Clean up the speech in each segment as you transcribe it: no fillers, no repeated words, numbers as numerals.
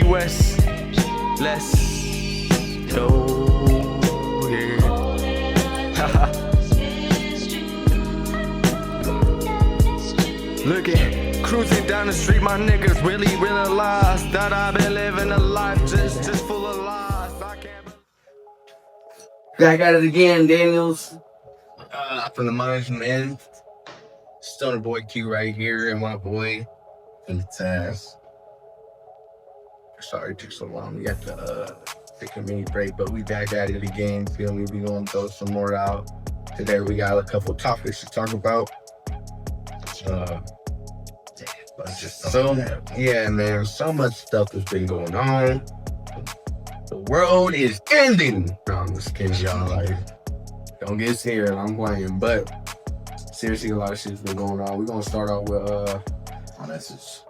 US. Let's go. Looking, cruising down the street, my niggas really realize that I've been living a life just full of lies. I can't. Back at it again, Daniels. From the management, StonerBoy Q right here, and my boy from Taz. Sorry it took so long. We got to take a mini break, but we back at it again. Feel me? We gonna throw some more out. Today we got a couple topics to talk about. Yeah, man, so much stuff has been going on. The world is ending. No, I'm just kidding, y'all. Like, don't get scared. I'm playing, but seriously, a lot of shit's been going on. We're gonna start off with my message.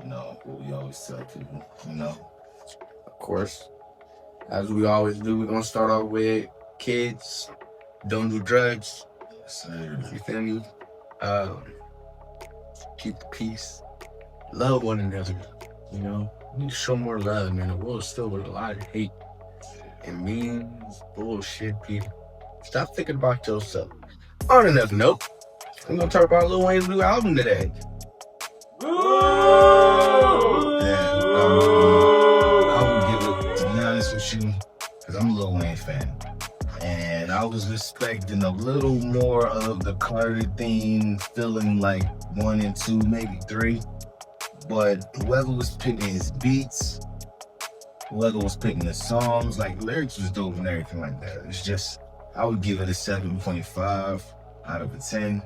You know, what we always tell people. You know, of course, as we always do, we're gonna start off with kids. Don't do drugs. You feel me? Keep the peace. Love one another. You know, we need to show more love, man. The world's still with a lot of hate and means, bullshit, people. Stop thinking about yourself. On another note, I'm gonna talk about Lil Wayne's new album today. I would give it, to be honest with you, because I'm a Lil Wayne fan. And I was expecting a little more of the Carter theme, feeling like 1 and 2, maybe 3. But whoever was picking his beats, whoever was picking the songs, like lyrics was dope and everything like that. It's just, I would give it a 7.5 out of a 10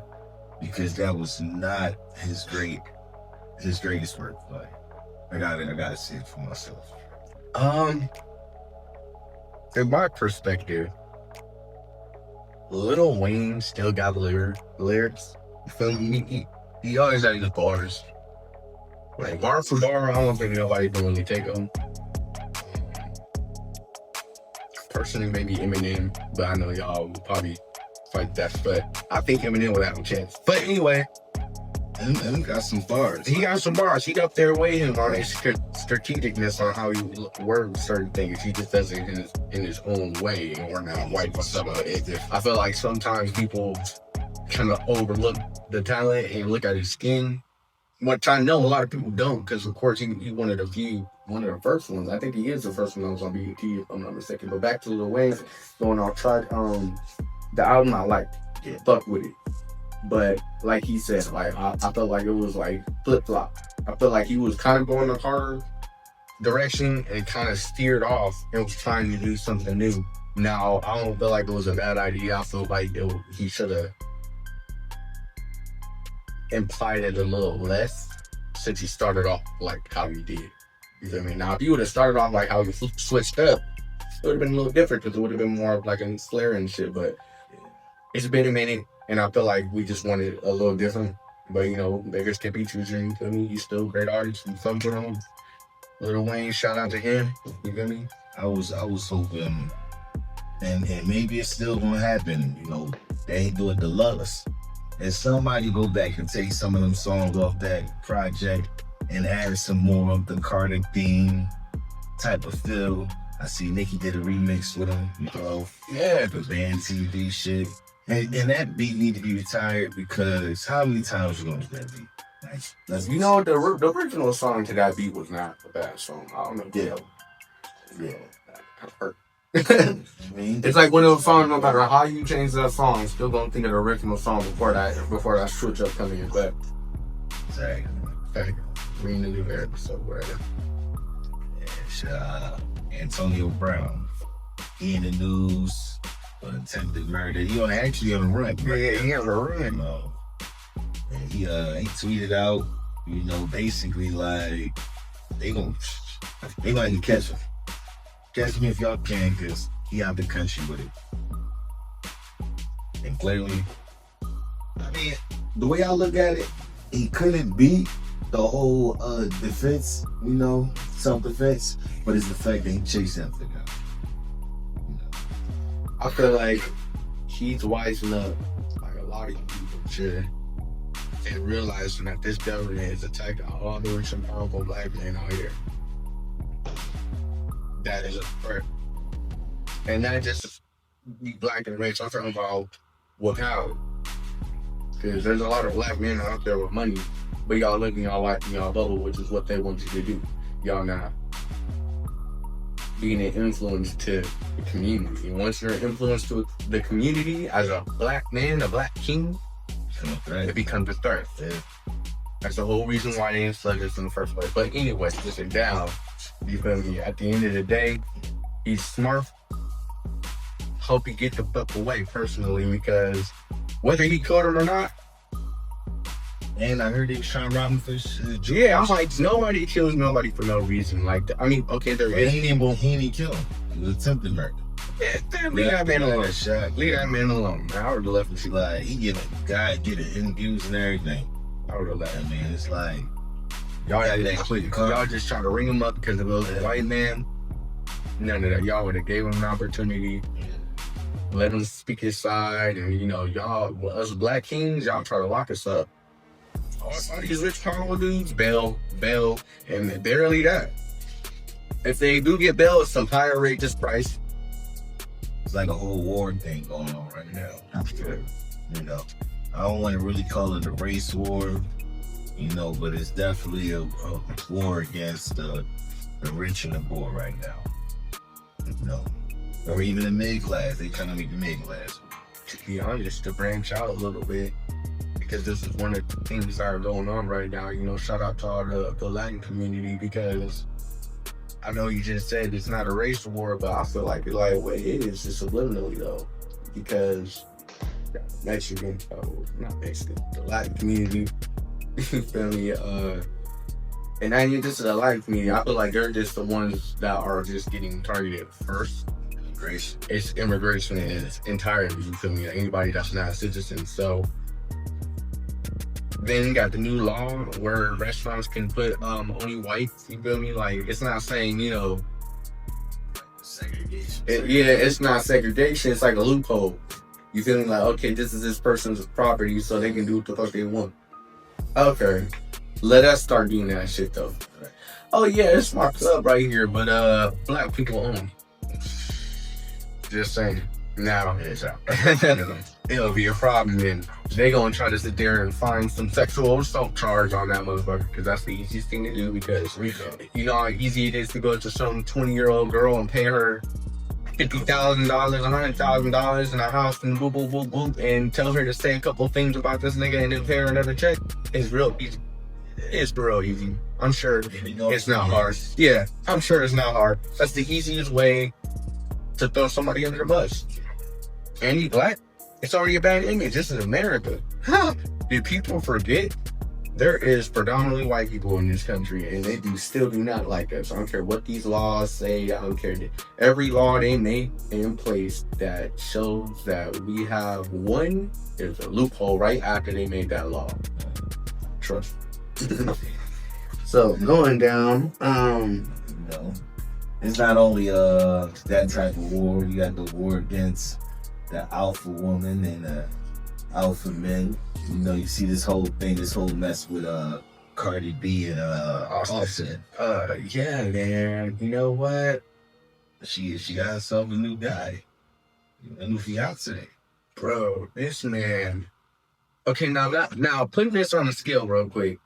because that was not his greatest work. But I gotta see it for myself. In my perspective, Lil Wayne still got lyrics. You feel me? He always had his bars. Like bar for bar, I don't think nobody can really take them. Personally, maybe Eminem, but I know y'all will probably fight that. But I think Eminem would have a chance. But anyway, Eminem got some bars. He got some bars. He up there waiting on his strategicness on how he words certain things. He just does it in his own way, and we're not white for some of it. I feel like sometimes people kind of overlook the talent and look at his skin. Which I know a lot of people don't, because of course he one of the first ones. I think he is the first one that was on BET, if I'm not mistaken. But back to Lil Wayne, going off track, the album I liked, fuck with it. But like he said, like I felt like it was like flip flop. I felt like he was kind of going the Carter direction and kind of steered off and was trying to do something new. Now I don't feel like it was a bad idea. I feel like he should have implied it a little less since he started off like how he did. You feel me? Now, if you would have started off like how he switched up, it would have been a little different because it would have been more of like a Slayer and shit. But it's been a minute, and I feel like we just wanted a little different. But you know, beggars can't be choosing. You feel me? He's still a great artist. You fuck with him. Lil Wayne, shout out to him. You feel me? I was hoping, and maybe it's still gonna happen. You know, they ain't doing deluxe. And somebody go back and take some of them songs off that project and add some more of the Carter theme type of feel. I see Nicki did a remix with him, you know. Yeah, the band TV shit. And that beat need to be retired because how many times you gonna do that beat? Like, you know, the original song to that beat was not a bad song. I don't know. Yeah. That hurt. It's like one of those songs, no matter how you change that song, I'm still gonna think of the original song before that switch up coming in. But sorry. We need to do that episode, whatever. Yeah, Antonio Brown. He in the news for attempted murder. He actually on the run. Yeah, he on the run. No. And he tweeted out, you know, basically like they gonna catch him. Catch me if y'all can, because he out the country with it. And clearly, I mean, the way I look at it, he couldn't beat the whole defense, you know, self-defense, but it's the fact that he chased after the guy. You know? I feel like he's wising up, like a lot of people should, and realizing that this government is attacking all the rich and powerful black men out here. that is a threat. And not just be black and rich. I'm talking about with how. Because there's a lot of black men out there with money, but y'all living y'all life in y'all bubble, which is what they want you to do. Y'all not being an influence to the community. And once you're an influence to the community as a black man, a black king, it becomes a threat. Yeah. That's the whole reason why they enslaved us in the first place. But anyway, listen down. You feel me? At the end of the day, he's smart. Hope he get the fuck away personally, because whether he caught him or not. And I heard he was trying to rob him for his Yeah, I'm like, nobody kills nobody for no reason. Like, I mean, okay, there is. He didn't kill him. It was attempted murder. Yeah, leave that man alone. Shot. Leave that man alone. I would have left him. Like, he get interviews and everything. I would have left him. I mean, it's like, y'all just trying to ring him up because of a white man. None of that. Y'all would have gave him an opportunity. Let him speak his side, and y'all, us black kings, y'all try to lock us up. All these rich power dudes, bail, and barely that. If they do get bail, it's some higher rate just price. it's like a whole war thing going on right now. I don't want to really call it a race war, but it's definitely a war against the rich and the poor right now. Or even the mid class. They trying to make the mid class. To be honest, to branch out a little bit, because this is one of the things that are going on right now. Shout out to all the Latin community, because I know you just said it's not a race war, but I feel like it is just subliminally though, because Mexican, not Mexican, the Latin community, you feel me? And I mean, this is a Latin community. I feel like they're just the ones that are just getting targeted first. It's immigration in its entirety, you feel me? Anybody that's not a citizen. So then you got the new law where restaurants can put only whites, you feel me? Like, it's not saying, Segregation. It's not segregation, it's like a loophole. You feel me? Like, okay, this is this person's property, so they can do what the fuck they want. Okay, let us start doing that shit though. Oh yeah, it's my club right here, but black people own. Just saying. Now it'll be a problem, and they gonna try to sit there and find some sexual assault charge on that motherfucker, because that's the easiest thing to do. Because you know how easy it is to go to some 20-year-old girl and pay her $50,000, $100,000 in a house and boop boop boop boop, and tell her to say a couple things about this nigga and then pay her another check. It's real easy. It's real easy. I'm sure it's not hard. Yeah, I'm sure it's not hard. That's the easiest way to throw somebody under the bus. And you black, it's already a bad image. This is America. Did people forget? There is predominantly white people in this country, and they still do not like us. I don't care what these laws say. I don't care. Every law they make in place that shows that we have one, there's a loophole right after they made that law. Trust. So going down, It's not only that type of war. You got the war against the alpha woman and the alpha men. You see this whole mess with Cardi B and Offset. Yeah, man. You know what? She got herself a new guy, a new fiance. Bro, this man. Okay, now putting this on a scale real quick.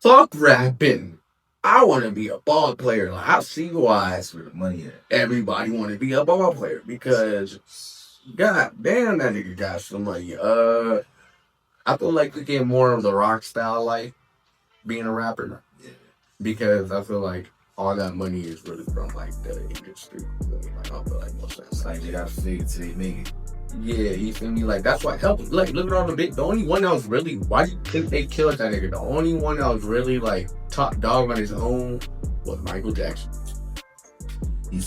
Fuck rapping. I want to be a ball player. Like, I see why Where the money at? everybody want to be a ball player, because god damn, that nigga got some money. I feel like we get more of the rock style life being a rapper, because I feel like all that money is really from like the industry. Like, I don't feel like most of It's like they got to figure till they make it. Yeah, you feel me? Like, that's what helped. Like, look at all the only one that was really, why do you think they killed that nigga? The only one that was really like top dog on his own was Michael Jackson.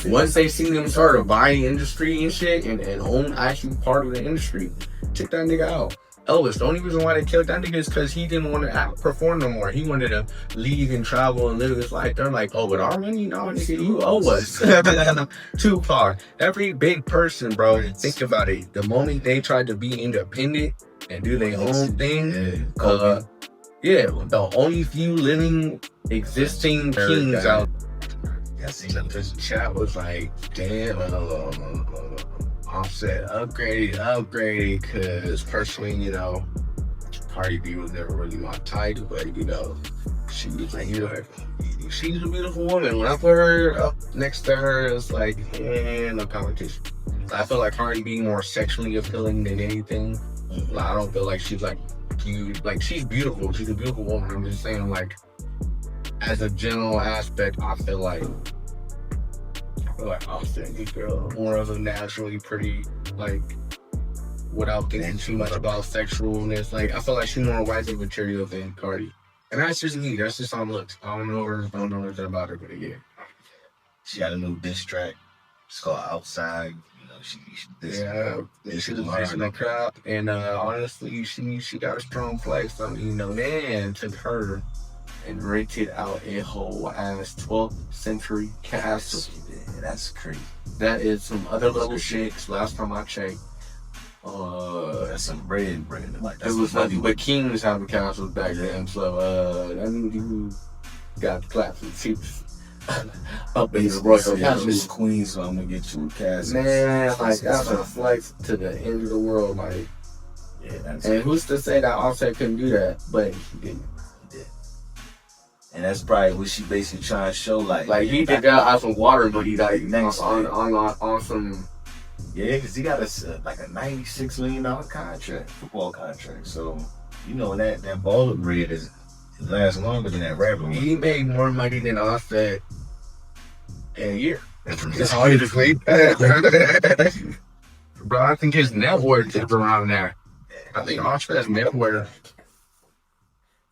Once they seen him start to buy the industry and shit, and own actually part of the industry, took that nigga out. Elvis, the only reason why they killed that nigga is because he didn't want to perform no more. He wanted to leave and travel and live his life. They're like, oh, but our money? No, nigga, you owe us. Tupac, every big person, bro, think about it. The moment they tried to be independent and do their own thing, the only few living, existing kings out. I seen the picture. Chat was like, damn, Offset upgraded, because personally, you know, Cardi B was never really my type, but you know, she was like, you know, she's a beautiful woman. When I put her up next to her, it's like, no competition. I feel like Cardi B more sexually appealing than anything. Like, I don't feel like she's like cute. Like, she's beautiful. She's a beautiful woman. I'm just saying, like, as a general aspect, I feel like Offset, this girl, more of a naturally pretty, like, without thinking too much about sexualness. Like, I feel like she's more rising material than Cardi. And that's just me. That's just on looks. I don't know her. I don't know anything about her, but yeah. She got a new diss track. It's called Outside. You know, she She was facing the crowd, and honestly, she got a strong play. So, you know, man took her and rented out a whole ass 12th century castle. Yeah, that's crazy. That is some other level shit. 'Cause last time I checked, that's some bread. Like, it was nothing but kings having castles back then. So I mean, you got to clap some chips up in the royal castle. Queen, so I'm gonna get you a castle. Man, like, that's a flight to the end of the world. Like, yeah, that's and who's to say that Offset couldn't do that? But he didn't. And that's probably what she basically trying to show, like he did that out some water, but he like on some. Yeah, because he got like a $96 million contract, football contract. So, you know, that baller bread is lasts longer than that rapper. He made more money than Offset in a year. That's honestly. Bro, I think his net worth is around there. I think Offset's net worth.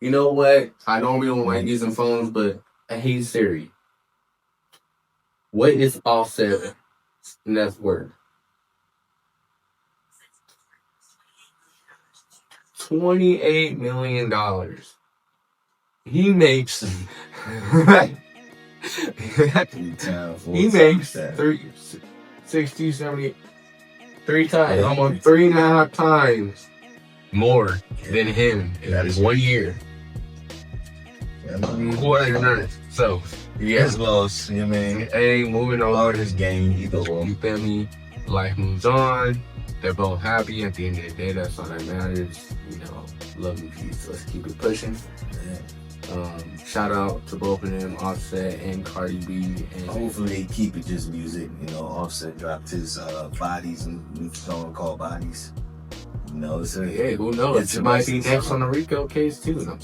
You know what? I don't really like using phones, but I hate Siri. What is Offset's net worth? $28 million. He makes he makes 60, 70, 3 times, almost 3.5 times more than him in 1 year. So, yeah. It's lost, you know what I mean? Hey, moving on. This game, You feel me? Life moves on. They're both happy at the end of the day. That's all that matters. You know, love and peace. Let's keep it pushing. Shout out to both of them, Offset and Cardi B. And hopefully they keep it just music. You know, Offset dropped his Bodies and new song called Bodies. You know, it's a, hey, who knows? It might be next on the Rico case too.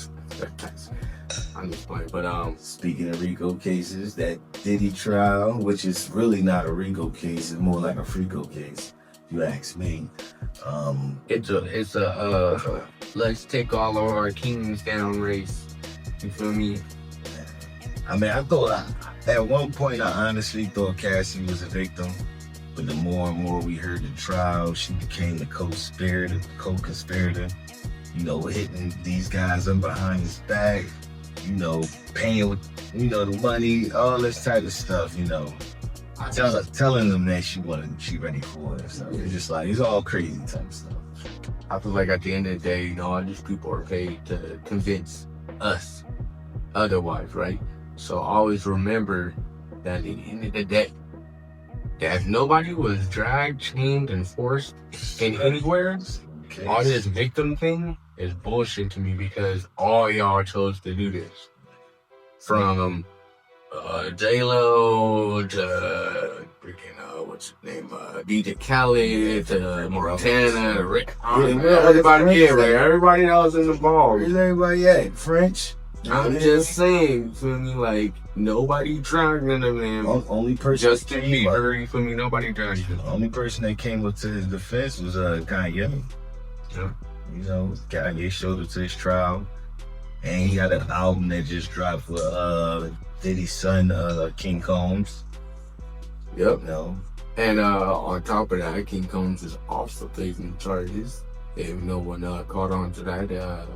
I'm just playing. But speaking of Rico cases, that Diddy trial, which is really not a Rico case, it's more like a Frico case. You ask me. It's a let's take all of our kings down race. You feel me? I mean, I thought at one point I honestly thought Cassie was a victim, but the more and more we heard the trial, she became the co-conspirator. You know, hitting these guys up behind his back. You know, paying with the money, all this type of stuff. You know, telling them that she ready for it. So it's just like it's all crazy type of stuff. I feel like at the end of the day, you know, all these people are paid to convince us otherwise, right? So always remember that at the end of the day, that if nobody was dragged, chained, and forced in anywhere, all this victim thing is bullshit to me, because all y'all chose to do this. From J-Lo to freaking, what's his name, DJ Khaled to Montana, Rick. Everybody here, like, everybody else is involved. Where's everybody at? French? I'm just saying, feel me, like, nobody dragged them, man. Only person Justin Bieber, you feel me, nobody dragged him. The only person that came up to his defense was Kanye. Yeah. You know, Kanye showed up to his trial, and he got an album that just dropped for Diddy's son, King Combs. Yep. You know? And on top of that, King Combs is also facing charges. If no one caught on to that, yeah,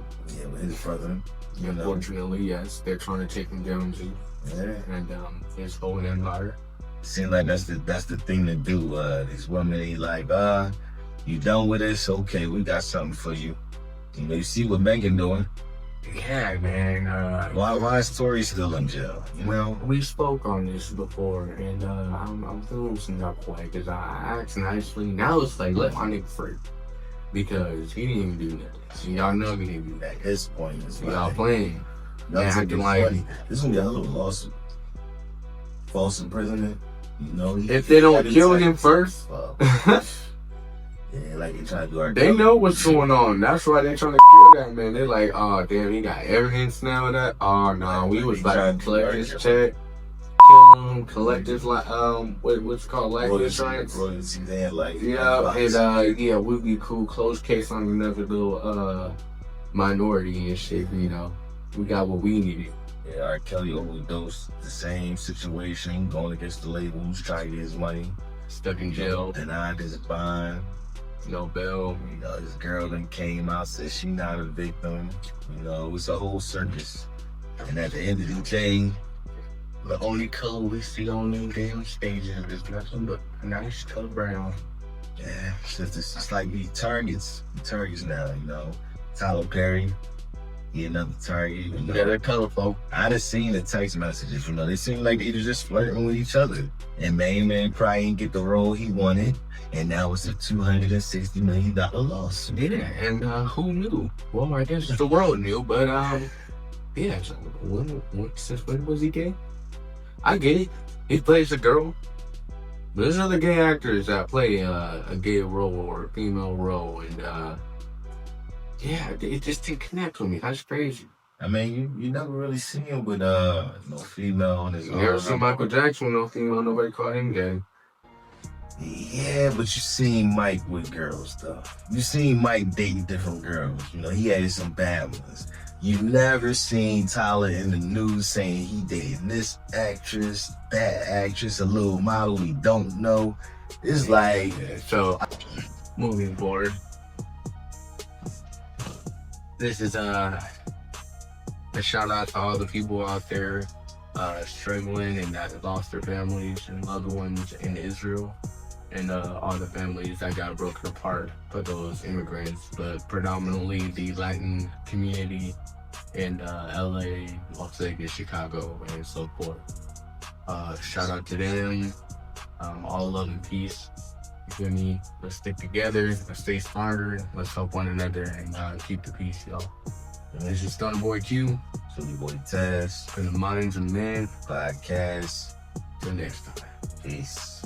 with his brother. Unfortunately, yes, they're trying to take him down too. Yeah. And his whole empire. Seems like that's the thing to do. These women, they like, you done with this? Okay, we got something for you. You know, you see what Megan doing. Yeah, man. Why is Tory still in jail? You know? We spoke on this before, and I'm feeling some type of way because I asked nicely. Now it's like, let my nigga free. Because he didn't even do nothing. So y'all know he didn't do that. At this point, it's So y'all like, playing. that's acting like- this is gonna be a little lawsuit. False imprisonment. You know, If they don't kill him first, yeah, like they trying to do our they job. know what's going on. That's why they trying to kill that man. They're like, oh damn, he got evidence now of that. Oh no, we was about to collect his check, kill him, collect his what's it called, life insurance. Royalties, and like Yeah, and yeah, we'll be cool. Close case on another little minority and shit. You know, we got what we needed. yeah, R. Kelly overdosed. The same situation, going against the labels, trying to get his money. Stuck in jail, Denied his bond. no bail. You know, this girl then came out, said she not a victim. You know, it was a whole circus. And at the end of the day, The only color we see on them damn stages is nothing but a nice color brown. yeah, it's like the targets now, you know. Tyler Perry, he another target. You know. Yeah, they're colorful. I done seen the text messages, you know, they seem like they just flirting with each other. And Main Man probably didn't get the role he wanted, and now it's a $260 million loss. Yeah, and who knew? Well, I guess the world knew, but yeah. So since when was he gay? I get it. He plays a girl. But there's other gay actors that play a gay role or a female role, and yeah, it just didn't connect with me. That's crazy. I mean, you never really see him with no female on his You never see Michael Jackson with no female. Nobody called him gay. Yeah, but you seen Mike with girls though. You seen Mike date different girls. You know, he had some bad ones. You never seen Tyler in the news saying he dated this actress, that actress, a little model we don't know. It's like, Yeah, so moving forward, this is a shout out to all the people out there struggling and that lost their families and loved ones in Israel, and all the families that got broken apart by those immigrants, but predominantly the Latin community in LA, Las Vegas, Chicago, and so forth. Shout out to them. All love and peace. You feel me? Let's stick together. Let's stay smarter. Let's help one another and keep the peace, y'all. This is StonerBoy Q. so your boy Taz, From the minds of men. podcast. Till next time. Peace.